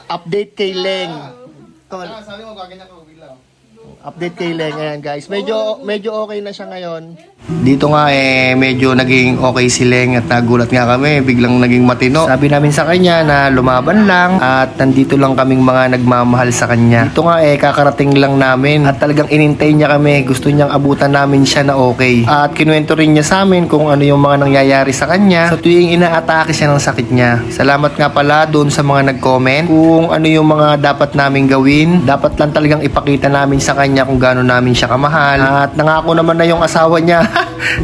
Update kay Leng. Tol, Sabi mo, gaganyan ka bigla. update kay Leng. Ayan guys, medyo okay na siya ngayon. Dito nga medyo naging okay si Leng at nagulat nga kami, biglang naging matino. Sabi namin sa kanya na lumaban lang at nandito lang kaming mga nagmamahal sa kanya. Dito nga kakarating lang namin at talagang inintay niya kami. Gusto niyang abutan namin siya na okay. At kinuwento rin niya sa amin kung ano yung mga nangyayari sa kanya sa tuwing inaatake siya ng sakit niya. Salamat nga pala doon sa mga nag-comment kung ano yung mga dapat namin gawin. Dapat lang talagang ipakita namin sa kanya kung gaano namin siya kamahal. At nangako naman na yung asawa niya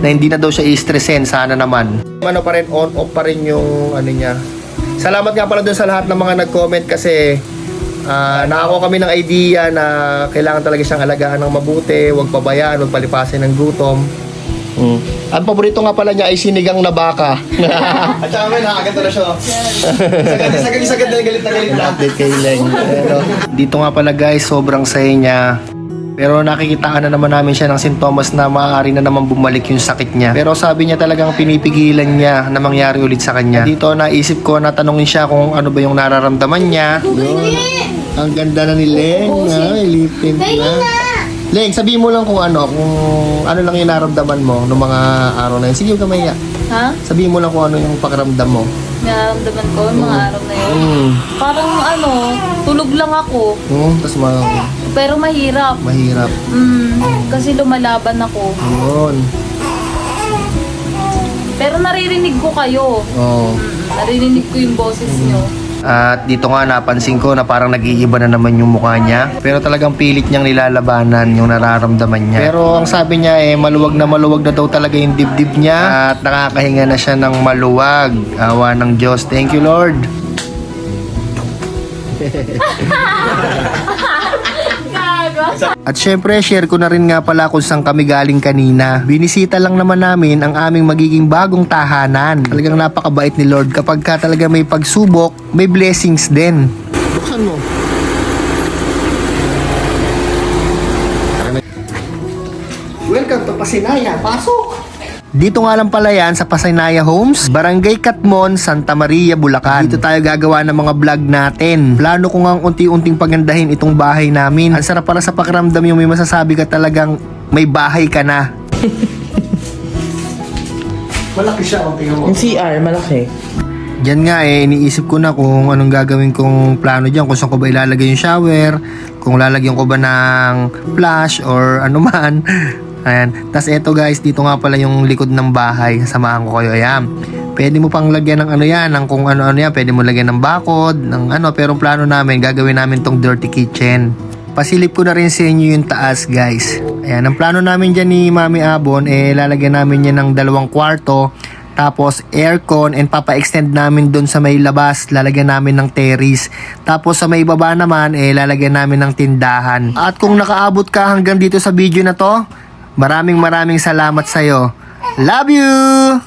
na hindi na daw siya i-stressin. Sana naman. Ano pa rin, on-off pa rin yung ano niya. Salamat nga pala doon sa lahat ng mga nag-comment kasi nakakuha kami ng idea na kailangan talaga siyang alagaan ng mabuti, huwag pabayaan, huwag palipasin ng gutom. Ang paborito nga pala niya ay sinigang na baka. At saka may nakaganda na siya. Sagad na galit na galit na. Update kay Leng. Pero, dito nga pala guys, sobrang saya niya. Pero nakikitaan na naman namin siya ng sintomas na maaari na naman bumalik yung sakit niya. Pero sabi niya talagang pinipigilan niya na mangyari ulit sa kanya. Dito naisip ko na tanongin siya kung ano ba yung nararamdaman niya. Yun. Ang ganda na ni Leng. May lip tint na. Leng, sabihin mo lang kung ano lang yung nararamdaman mo noong mga araw na yun. Sige, huwag ka mahiya. Ha? Sabihin mo lang kung ano yung pakiramdam mo. Nararamdaman ko yung mga araw na yun. Parang tulog lang ako. Tapos Pero mahirap. mahirap. Kasi lumalaban ako. Yun. Pero naririnig ko kayo. Oo. Naririnig ko yung boses nyo. At dito nga napansin ko na parang nag-iiba na naman yung mukha niya. Pero talagang pilit niyang nilalabanan yung nararamdaman niya. Pero ang sabi niya maluwag na daw talaga yung dibdib niya. At nakakahinga na siya ng maluwag. Awa ng Diyos. Thank you, Lord. At syempre, share ko na rin nga pala kung saan kami galing kanina. Binisita lang naman namin ang aming magiging bagong tahanan. Talagang napakabait ni Lord. Kapag ka talaga may pagsubok, may blessings din. Buksan mo. Welcome to Pasinaya. Pasok! Dito nga lang pala yan sa Pasinaya Homes, Barangay Catmon, Santa Maria, Bulacan. Dito tayo gagawa ng mga vlog natin. Plano ko nga unti-unting pagandahin itong bahay namin. Ang sarap para sa pakiramdam yung may masasabi ka talagang may bahay ka na. Malaki siya, tingnan mo. Yung CR, malaki. Diyan nga iniisip ko na kung anong gagawin kong plano dyan. Kung saan ko ba ilalagay yung shower, kung lalagyan ko ba ng flash or ano man. Ayan. Tapos eto guys, dito nga pala yung likod ng bahay. Samahan ko kayo. Ayan. Pwede mo pang lagyan ng ano yan, ng kung ano-ano yan. Pwede mo lagyan ng bakod, ng ano. Pero ang plano namin, gagawin namin tong dirty kitchen. Pasilip ko na rin sa inyo yung taas guys. Ayan. Ang plano namin dyan ni Mami Abon, lalagyan namin yan ng 2 kwarto. Tapos aircon and papa-extend namin doon sa may labas. Lalagyan namin ng terrace. Tapos sa may baba naman, lalagyan namin ng tindahan. At kung nakaabot ka hanggang dito sa video na to, maraming salamat sa'yo. Love you!